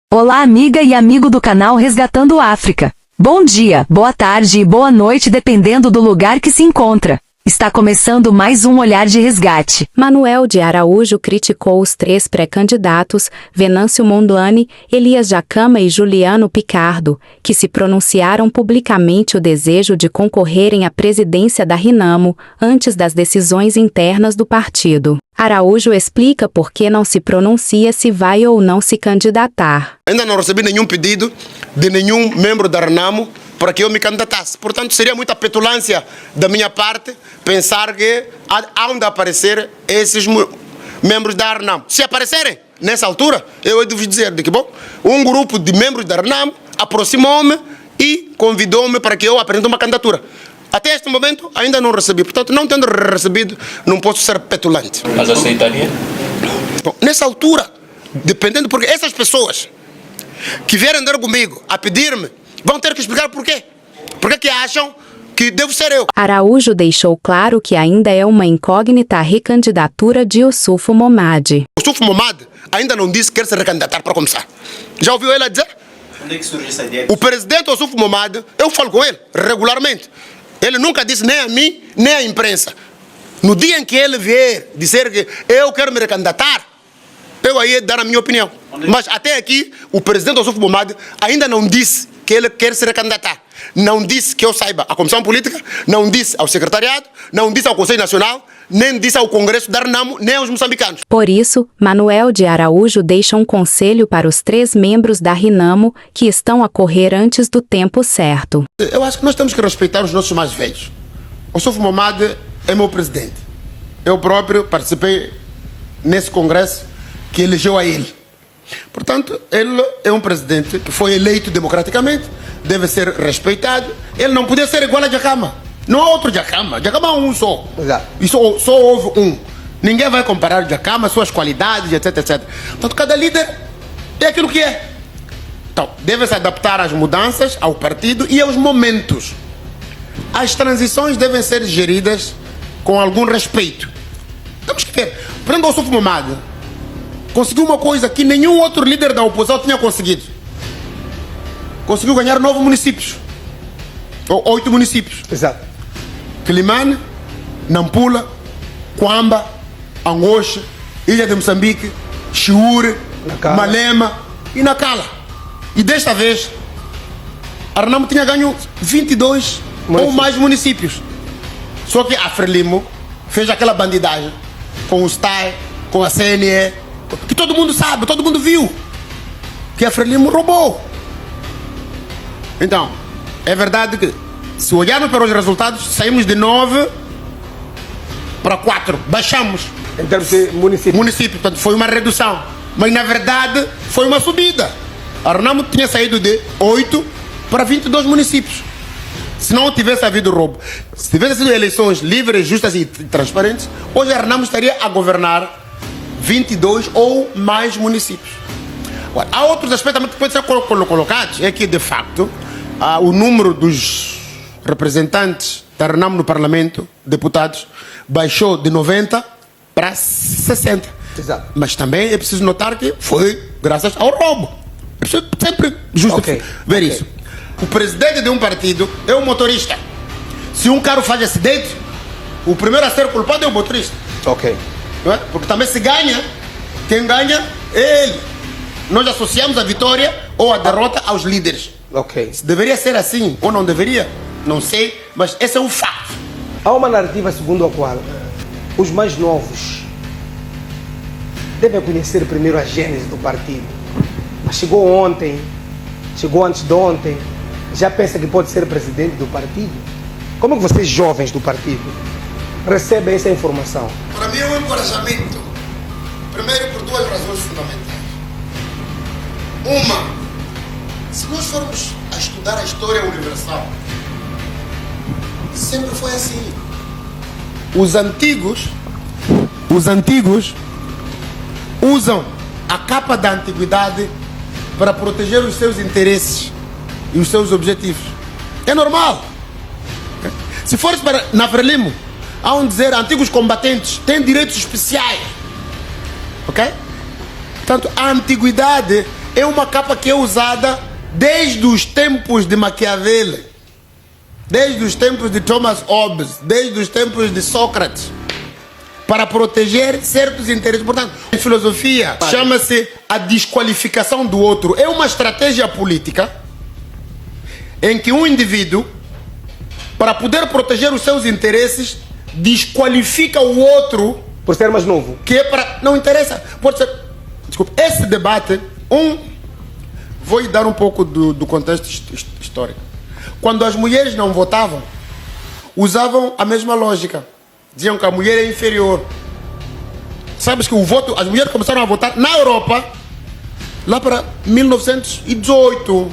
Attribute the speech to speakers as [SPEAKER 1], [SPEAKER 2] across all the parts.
[SPEAKER 1] Olá, amiga e amigo do canal Resgatando África. Bom dia, boa tarde e boa noite, dependendo do lugar que se encontra. Está começando mais um Olhar de Resgate.
[SPEAKER 2] Manuel de Araújo criticou os três pré-candidatos, Venâncio Mondlane, Elias Jacama e Juliano Picardo, que se pronunciaram publicamente o desejo de concorrerem à presidência da Renamo antes das decisões internas do partido. Araújo explica por que não se pronuncia se vai ou não se candidatar.
[SPEAKER 3] Ainda não recebi nenhum pedido de nenhum membro da Renamo para que eu me candidatasse. Portanto, seria muita petulância da minha parte pensar que hão de aparecer esses membros da Renamo. Se aparecerem, nessa altura, eu devo dizer de que, bom, um grupo de membros da Renamo aproximou-me e convidou-me para que eu apresente uma candidatura. Até este momento, ainda não recebi. Portanto, não tendo recebido, não posso ser petulante.
[SPEAKER 4] Mas aceitaria?
[SPEAKER 3] Bom, nessa altura, dependendo, porque essas pessoas que vierem andar comigo a pedir-me, vão ter que explicar por quê. Por que acham que devo ser eu?
[SPEAKER 2] Araújo deixou claro que ainda é uma incógnita a recandidatura de Ossufo Momade.
[SPEAKER 3] Ossufo Momade ainda não disse que quer se recandidatar para começar. Já ouviu ele dizer?
[SPEAKER 4] Onde é que surge essa ideia?
[SPEAKER 3] O presidente Ossufo Momade, eu falo com ele regularmente. Ele nunca disse nem a mim, nem à imprensa. No dia em que ele vier dizer que eu quero me recandidatar, eu aí dar a minha opinião. Mas até aqui, o presidente Ossufo Momade ainda não disse que ele quer se recandidatar. Não disse que eu saiba a Comissão Política, não disse ao Secretariado, não disse ao Conselho Nacional, nem disse ao Congresso da Renamo, nem aos moçambicanos.
[SPEAKER 2] Por isso, Manuel de Araújo deixa um conselho para os três membros da Renamo que estão a correr antes do tempo certo.
[SPEAKER 3] Eu acho que nós temos que respeitar os nossos mais velhos. Ossufo Momade é meu presidente. Eu próprio participei nesse congresso que elegeu a ele. Portanto, ele é um presidente que foi eleito democraticamente, deve ser respeitado. Ele não podia ser igual a Jacama. Não há outro Jacama. Jacama é um só. Exato. E só houve um. Ninguém vai comparar o Jacama, suas qualidades, etc, etc. Portanto, cada líder é aquilo que é. Então, deve se adaptar às mudanças, ao partido e aos momentos. As transições devem ser geridas com algum respeito. Temos que ver. Por exemplo, o Ossufo Momade conseguiu uma coisa que nenhum outro líder da oposição tinha conseguido. Conseguiu ganhar 9 municípios. Ou 8 municípios.
[SPEAKER 5] Exato.
[SPEAKER 3] Quilimane, Nampula, Quamba, Angoche, Ilha de Moçambique, Chiure, Malema e Nacala. E desta vez, a Renamo tinha ganho 22 ou mais municípios. Só que a Frelimo fez aquela bandidagem com o STAE, com a CNE, que todo mundo sabe, todo mundo viu, que a Frelimo roubou. Então, é verdade que, se olharmos para os resultados, saímos de 9 para 4, baixamos.
[SPEAKER 5] Em termos de município.
[SPEAKER 3] Portanto, foi uma redução. Mas, na verdade, foi uma subida. A Renamo tinha saído de 8 para 22 municípios. Se não tivesse havido roubo, se tivesse sido eleições livres, justas e transparentes, hoje a Renamo estaria a governar 22 ou mais municípios. Agora, há outros aspectos também que podem ser colocados. É que, de facto, o número dos representantes da Renamo no Parlamento, deputados, baixou de 90 para 60.
[SPEAKER 5] Exato.
[SPEAKER 3] Mas também é preciso notar que foi graças ao roubo. É preciso sempre ver isso. O presidente de um partido é um motorista. Se um carro faz acidente, o primeiro a ser culpado é o motorista.
[SPEAKER 5] Ok.
[SPEAKER 3] Não é? Porque também se ganha, quem ganha é ele. Nós associamos a vitória ou a derrota aos líderes.
[SPEAKER 5] Ok.
[SPEAKER 3] Se deveria ser assim ou não deveria, não sei, mas esse é um fato.
[SPEAKER 5] Há uma narrativa segundo a qual os mais novos devem conhecer primeiro a gênese do partido. Mas chegou ontem, chegou antes de ontem, já pensa que pode ser presidente do partido? Como é que vocês, jovens do partido, recebem essa informação?
[SPEAKER 3] Para mim é um encorajamento. Primeiro, por duas razões fundamentais. Uma, se nós formos a estudar a história universal, sempre foi assim. Os antigos usam a capa da antiguidade para proteger os seus interesses e os seus objetivos. É normal. Se fores para na Frelimo, há um dizer antigos combatentes têm direitos especiais. Ok? Portanto, a antiguidade é uma capa que é usada desde os tempos de Maquiavel, desde os tempos de Thomas Hobbes, desde os tempos de Sócrates, para proteger certos interesses. Portanto, em filosofia, chama-se a desqualificação do outro. É uma estratégia política em que um indivíduo, para poder proteger os seus interesses, desqualifica o outro.
[SPEAKER 5] Por ser mais novo.
[SPEAKER 3] Que é para... Não interessa. Pode ser... Desculpe, esse debate... Vou lhe dar um pouco do contexto histórico. Quando as mulheres não votavam, usavam a mesma lógica. Diziam que a mulher é inferior. Sabes que o voto... As mulheres começaram a votar na Europa lá para 1918.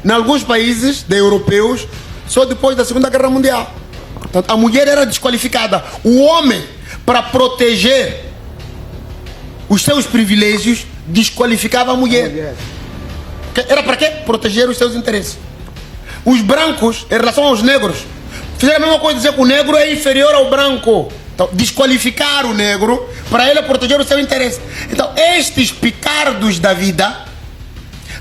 [SPEAKER 3] Em alguns países de europeus, só depois da Segunda Guerra Mundial. Portanto, a mulher era desqualificada. O homem, para proteger os seus privilégios, desqualificava a mulher. Era para quê? Proteger os seus interesses. Os brancos, em relação aos negros, fizeram a mesma coisa, dizer que o negro é inferior ao branco. Então, desqualificar o negro para ele proteger o seu interesse. Então, estes picardos da vida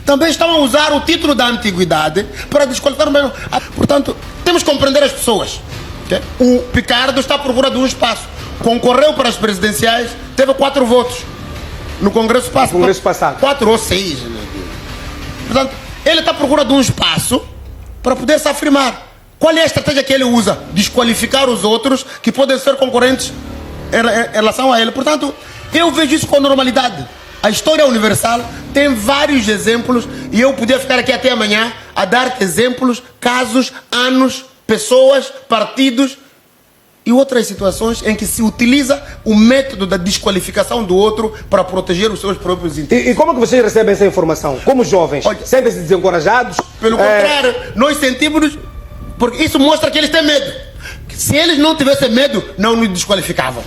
[SPEAKER 3] também estão a usar o título da antiguidade para desqualificar o mesmo. Portanto, temos que compreender as pessoas. Okay? O picardo está à procura de um espaço. Concorreu para as presidenciais, teve 4 votos. No Congresso passado. 4 ou 6. Portanto, ele está à procura de um espaço para poder se afirmar. Qual é a estratégia que ele usa? Desqualificar os outros que podem ser concorrentes em relação a ele. Portanto, eu vejo isso com normalidade. A história universal tem vários exemplos e eu podia ficar aqui até amanhã a dar exemplos, casos, anos, pessoas, partidos e outras situações em que se utiliza o método da desqualificação do outro para proteger os seus próprios interesses.
[SPEAKER 5] E como é que vocês recebem essa informação? Como jovens? Sentem-se desencorajados?
[SPEAKER 3] Pelo contrário, nós sentimos, porque isso mostra que eles têm medo. Se eles não tivessem medo, não nos desqualificavam.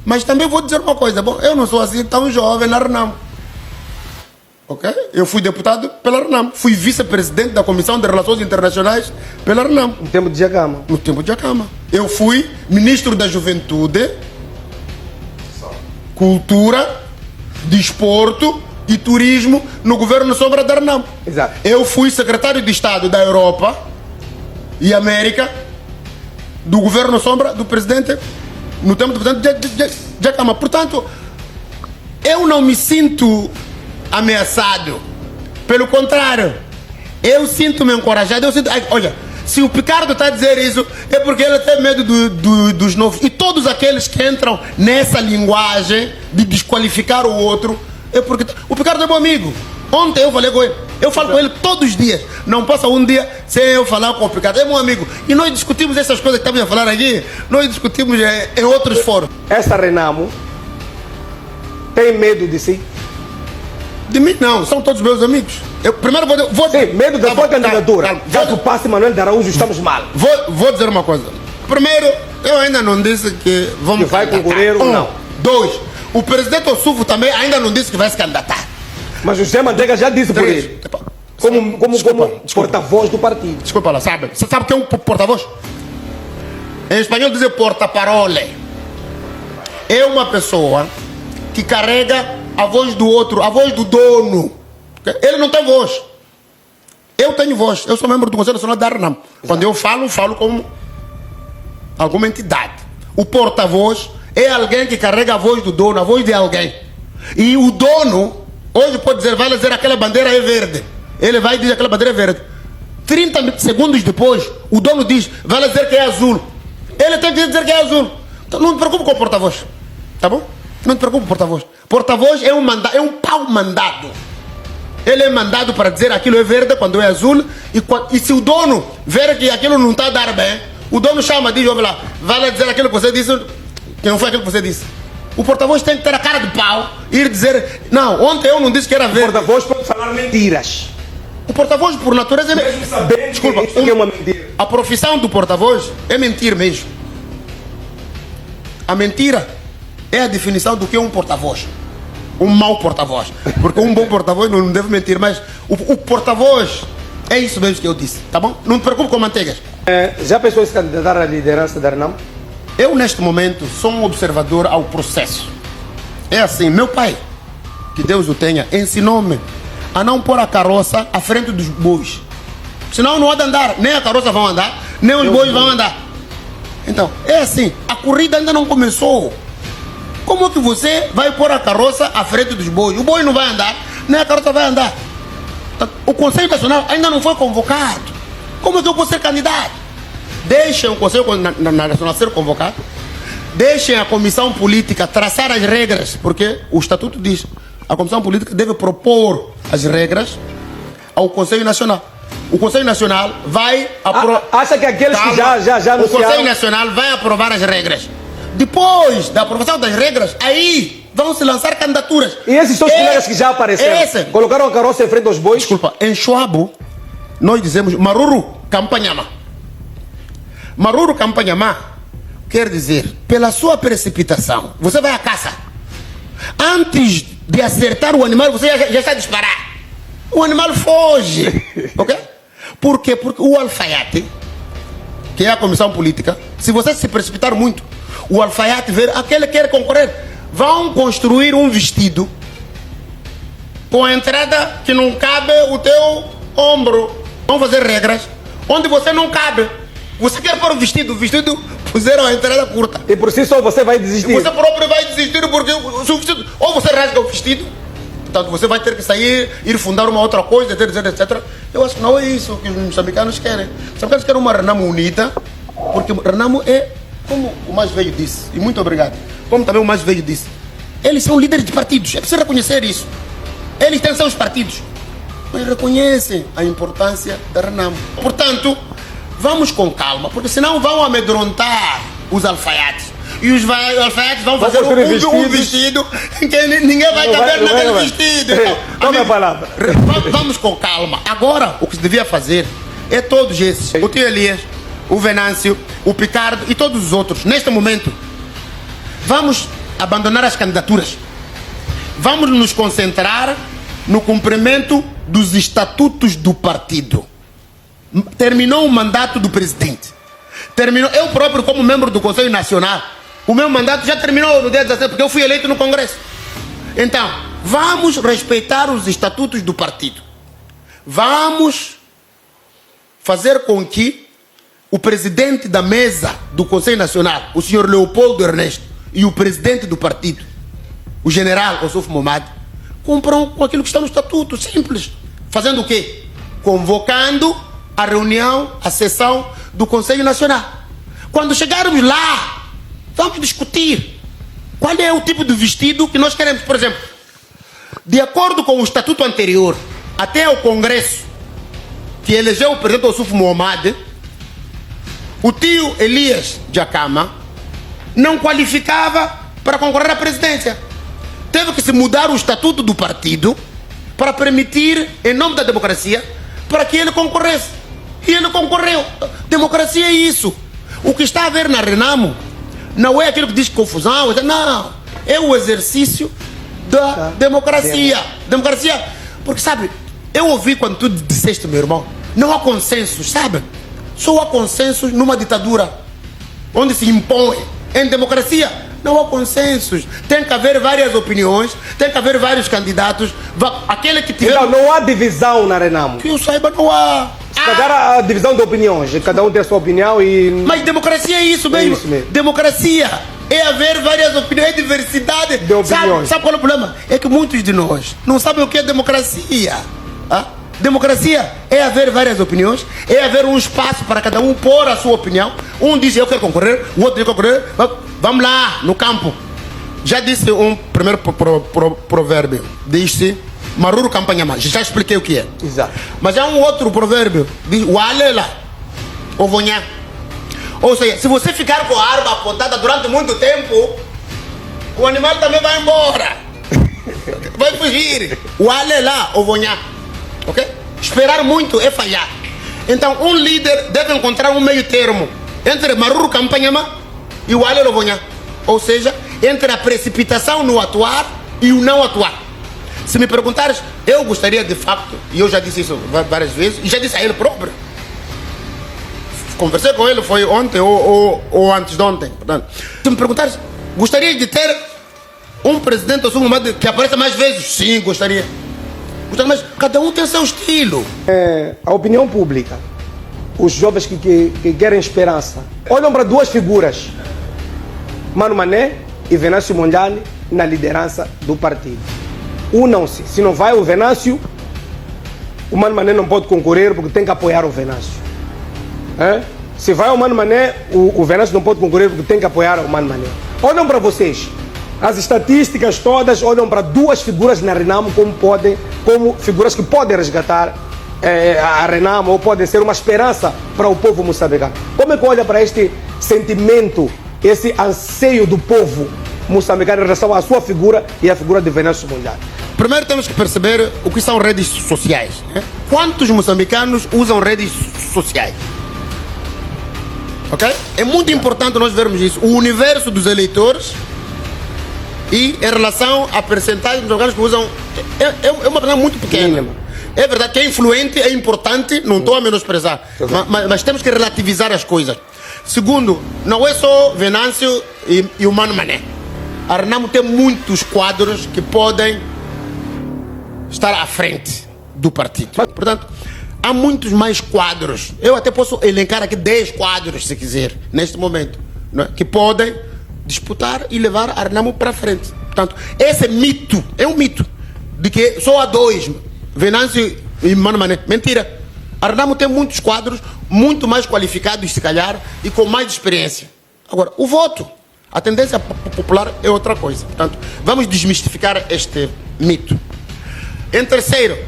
[SPEAKER 3] Mas também vou dizer uma coisa, bom, eu não sou assim tão jovem na RENAM. Ok? Eu fui deputado pela RENAM, fui vice-presidente da Comissão de Relações Internacionais pela RENAM.
[SPEAKER 5] No tempo de Jacama.
[SPEAKER 3] No tempo de Jacama. Eu fui ministro da Juventude, Cultura, Desporto e Turismo no governo sombra da RENAM.
[SPEAKER 5] Exato.
[SPEAKER 3] Eu fui secretário de Estado da Europa e América do governo sombra do presidente no tempo do presidente Jacama. Portanto, eu não me sinto ameaçado. Pelo contrário, eu sinto-me encorajado. Olha, se o Picardo está a dizer isso, é porque ele tem medo dos novos. E todos aqueles que entram nessa linguagem de desqualificar o outro, é porque o Picardo é meu amigo. Ontem eu falei com ele. Eu falo com ele todos os dias. Não passa um dia sem eu falar com o Picardo. É meu amigo. E nós discutimos essas coisas que estamos a falar aqui. Nós discutimos em outros fóruns.
[SPEAKER 5] Essa Renamo tem medo de si?
[SPEAKER 3] De mim não, são todos meus amigos. Eu primeiro vou
[SPEAKER 5] Sim, medo da sua candidatura. Já que o passe Manuel de Araújo estamos mal.
[SPEAKER 3] Vou dizer uma coisa. Primeiro, eu ainda não disse que vamos
[SPEAKER 5] que vai concorrer ou não.
[SPEAKER 3] 2, o presidente Ossufo também ainda não disse que vai se candidatar.
[SPEAKER 5] Mas o José Manteiga já disse 3. Por ele. Como porta-voz do partido.
[SPEAKER 3] Desculpa lá, sabe? Você sabe o que é um porta-voz? Em espanhol diz porta-parole. É uma pessoa que carrega a voz do outro, a voz do dono. Ele não tem voz. Eu tenho voz. Eu sou membro do Conselho Nacional da RENAM. Quando eu falo como alguma entidade. O porta-voz é alguém que carrega a voz do dono, a voz de alguém. E o dono, hoje pode dizer, vai dizer aquela bandeira é verde. Ele vai dizer aquela bandeira é verde. 30 segundos depois, o dono diz, vai dizer que é azul. Ele tem que dizer que é azul. Então não te preocupe com o porta-voz. Tá bom? Não te preocupe com o porta-voz. Porta-voz é um pau mandado. Ele é mandado para dizer aquilo é verde quando é azul. E se o dono ver que aquilo não está a dar bem, o dono chama, diz, olha lá, vai dizer aquilo que você disse, que não foi aquilo que você disse. O porta-voz tem que ter a cara de pau e ir dizer, não, ontem eu não disse que era verde.
[SPEAKER 5] O porta-voz pode falar mentiras.
[SPEAKER 3] O porta-voz, por natureza, é
[SPEAKER 5] mesmo sabendo desculpa, que isso é uma mentira.
[SPEAKER 3] A profissão do porta-voz é mentir mesmo. A mentira é a definição do que é um porta-voz. Um mau porta-voz. Porque um bom porta-voz não deve mentir, mas o porta-voz é isso mesmo que eu disse, tá bom? Não te preocupe com manteigas.
[SPEAKER 5] Já pensou em se candidatar à liderança da RENAM?
[SPEAKER 3] Eu, neste momento, sou um observador ao processo. É assim, meu pai que Deus o tenha, ensinou-me a não pôr a carroça à frente dos bois. Senão não há de andar, nem a carroça vão andar, nem os bois vão andar. Então, é assim, a corrida ainda não começou. Como que você vai pôr a carroça à frente dos bois? O boi não vai andar, nem a carroça vai andar. O Conselho Nacional ainda não foi convocado. Como é que eu vou ser candidato? Deixem o Conselho Nacional ser convocado. Deixem a Comissão Política traçar as regras, porque o Estatuto diz a Comissão Política deve propor as regras ao Conselho Nacional. O Conselho Nacional vai aprovar.
[SPEAKER 5] Acha que aqueles que já
[SPEAKER 3] O
[SPEAKER 5] anunciaram...
[SPEAKER 3] Conselho Nacional vai aprovar as regras. Depois da aprovação das regras, aí vão se lançar candidaturas.
[SPEAKER 5] E esses são os colegas que já apareceram? Colocaram a carroça em frente aos bois?
[SPEAKER 3] Desculpa, em Chuabo, nós dizemos Maruru Campanhama. Maruru Campanhama quer dizer, pela sua precipitação, você vai à caça. Antes de acertar o animal, você já está a disparar. O animal foge. Ok? Por quê? Porque o alfaiate, que é a comissão política, se você se precipitar muito, o alfaiate ver aquele que quer concorrer, vão construir um vestido com a entrada que não cabe o teu ombro. Vão fazer regras onde você não cabe. Você quer pôr o vestido puseram a entrada curta.
[SPEAKER 5] E por si só você vai desistir?
[SPEAKER 3] Você próprio vai desistir porque o vestido, ou você rasga o vestido, portanto você vai ter que sair, ir fundar uma outra coisa, etc. Eu acho que não é isso que os moçambicanos querem. Os moçambicanos querem uma Renamo unida, porque o Renamo é, como o mais velho disse, e muito obrigado, como também o mais velho disse, eles são líderes de partidos, é preciso reconhecer isso. Eles têm seus partidos, mas reconhecem a importância da Renamo. Portanto, vamos com calma, porque senão vão amedrontar os alfaiates. E os alfaiates vão fazer um vestido em que ninguém vai caber naquele vestido. Então,
[SPEAKER 5] toma a palavra.
[SPEAKER 3] Vamos com calma. Agora, o que se devia fazer é todos esses. O tio Elias, o Venâncio, o Picardo e todos os outros. Neste momento, vamos abandonar as candidaturas. Vamos nos concentrar no cumprimento dos estatutos do partido. Terminou o mandato do presidente. Terminou, eu próprio, como membro do Conselho Nacional, o meu mandato já terminou no dia 17, porque eu fui eleito no Congresso. Então, vamos respeitar os estatutos do partido. Vamos fazer com que o presidente da mesa do Conselho Nacional, o senhor Leopoldo Ernesto, e o presidente do partido, o general Ossuf Momad, cumpram com aquilo que está no estatuto, simples. Fazendo o quê? Convocando a reunião, a sessão do Conselho Nacional. Quando chegarmos lá, vamos discutir qual é o tipo de vestido que nós queremos. Por exemplo, de acordo com o estatuto anterior, até o Congresso que elegeu o presidente Ossuf Momad, o tio Elias Jacama não qualificava para concorrer à presidência. Teve que se mudar o estatuto do partido para permitir, em nome da democracia, para que ele concorresse. E ele concorreu. Democracia é isso. O que está a ver na Renamo não é aquilo que diz confusão. Não. É o exercício da democracia. Democracia. Porque, sabe, eu ouvi quando tu disseste, meu irmão, não há consensos, sabe? Só há consensos numa ditadura, onde se impõe. Em democracia, não há consensos. Tem que haver várias opiniões, tem que haver vários candidatos. Aquele que tiver...
[SPEAKER 5] Então, não há divisão na Renamo?
[SPEAKER 3] Que eu saiba, não há.
[SPEAKER 5] Se calhar a divisão de opiniões, cada um tem a sua opinião e...
[SPEAKER 3] Mas democracia é isso mesmo.
[SPEAKER 5] É isso mesmo. Democracia
[SPEAKER 3] é haver várias opiniões, diversidade
[SPEAKER 5] de opiniões.
[SPEAKER 3] Sabe qual é o problema? É que muitos de nós não sabem o que é democracia. Democracia é haver várias opiniões, é haver um espaço para cada um pôr a sua opinião. Um diz eu quero concorrer, o outro diz concorrer. Vamos lá, no campo. Já disse um primeiro provérbio. Diz-se Maruru Campanhama. Já expliquei o que é.
[SPEAKER 5] Exato.
[SPEAKER 3] Mas há um outro provérbio. Diz Walela Ovonhá. Ou seja, se você ficar com a arma apontada durante muito tempo, o animal também vai embora. Vai fugir. Walela Ovonhá. Ok? Esperar muito é falhar. Então, um líder deve encontrar um meio termo entre Maruru Campanhama e o Walela Ovonhá. Ou seja, entre a precipitação no atuar e o não atuar. Se me perguntares, eu gostaria de facto, e eu já disse isso várias vezes, e já disse a ele próprio, conversei com ele, foi ontem ou antes de ontem. Portanto, se me perguntares, gostaria de ter um presidente ou um que apareça mais vezes? Sim, gostaria. Mas cada um tem seu estilo.
[SPEAKER 5] A opinião pública, os jovens que querem esperança, olham para duas figuras, Mano Mané e Venâncio Mondlane, na liderança do partido. Unam-se. Se não vai o Venâncio, o Mano Mané não pode concorrer porque tem que apoiar o Venâncio. Se vai o Mano Mané, o Venâncio não pode concorrer porque tem que apoiar o Mano Mané. Olham para vocês. As estatísticas todas olham para duas figuras na Renamo como figuras que podem resgatar a Renamo ou podem ser uma esperança para o povo moçambicano. Como é que olha para este sentimento, esse anseio do povo moçambicano em relação à sua figura e à figura de Venâncio Mondlane?
[SPEAKER 3] Primeiro temos que perceber o que são redes sociais. Quantos moçambicanos usam redes sociais? Ok? É muito importante nós vermos isso. O universo dos eleitores e em relação à percentagem dos moçambicanos que usam é uma percentagem muito pequena.
[SPEAKER 5] Mínima.
[SPEAKER 3] É verdade que é influente, é importante, não estou a menosprezar, mas temos que relativizar as coisas. Segundo, não é só Venâncio e o Mano Mané. A Renamo tem muitos quadros que podem estar à frente do partido. Portanto, há muitos mais quadros. Eu até posso elencar aqui 10 quadros, se quiser, neste momento, não é? Que podem disputar e levar a Renamo para frente. Portanto, esse mito, é um mito, de que só há dois, Venâncio e Mano Mané. Mentira. A Renamo tem muitos quadros, muito mais qualificados, se calhar, e com mais experiência. Agora, o voto, a tendência popular é outra coisa. Portanto, vamos desmistificar este mito. Em terceiro,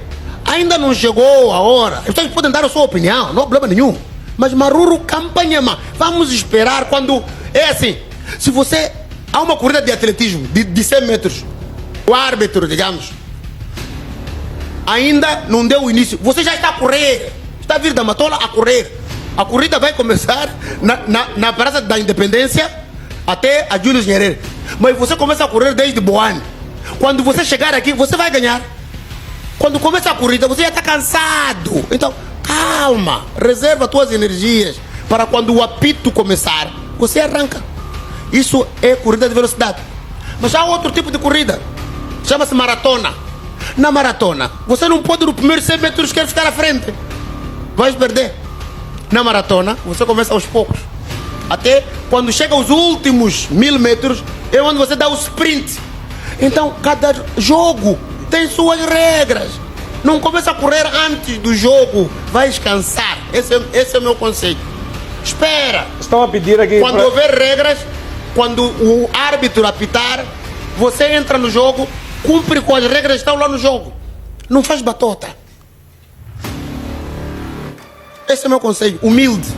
[SPEAKER 3] ainda não chegou a hora. Vocês podem dar a sua opinião, não há problema nenhum. Mas Maruru campanha, vamos esperar quando... É assim, se você... Há uma corrida de atletismo de 100 metros. O árbitro, digamos, ainda não deu o início. Você já está a correr. Está a vir da Matola a correr. A corrida vai começar na Praça da Independência até a Júlio Nyerere. Mas você começa a correr desde Boane. Quando você chegar aqui, você vai ganhar. Quando começa a corrida, você já está cansado. Então, calma. Reserva as tuas energias para quando o apito começar, você arranca. Isso é corrida de velocidade. Mas há outro tipo de corrida. Chama-se maratona. Na maratona, você não pode no primeiro 100 metros querer ficar à frente. Vai perder. Na maratona, você começa aos poucos. Até quando chega aos últimos 1000 metros, é onde você dá o sprint. Então, cada jogo tem suas regras. Não começa a correr antes do jogo. Vai descansar. Esse é o meu conceito. Espera.
[SPEAKER 5] Estão a pedir aqui...
[SPEAKER 3] Quando houver regras, quando o árbitro apitar, você entra no jogo, cumpre com as regras que estão lá no jogo. Não faz batota. Esse é o meu conselho, humilde.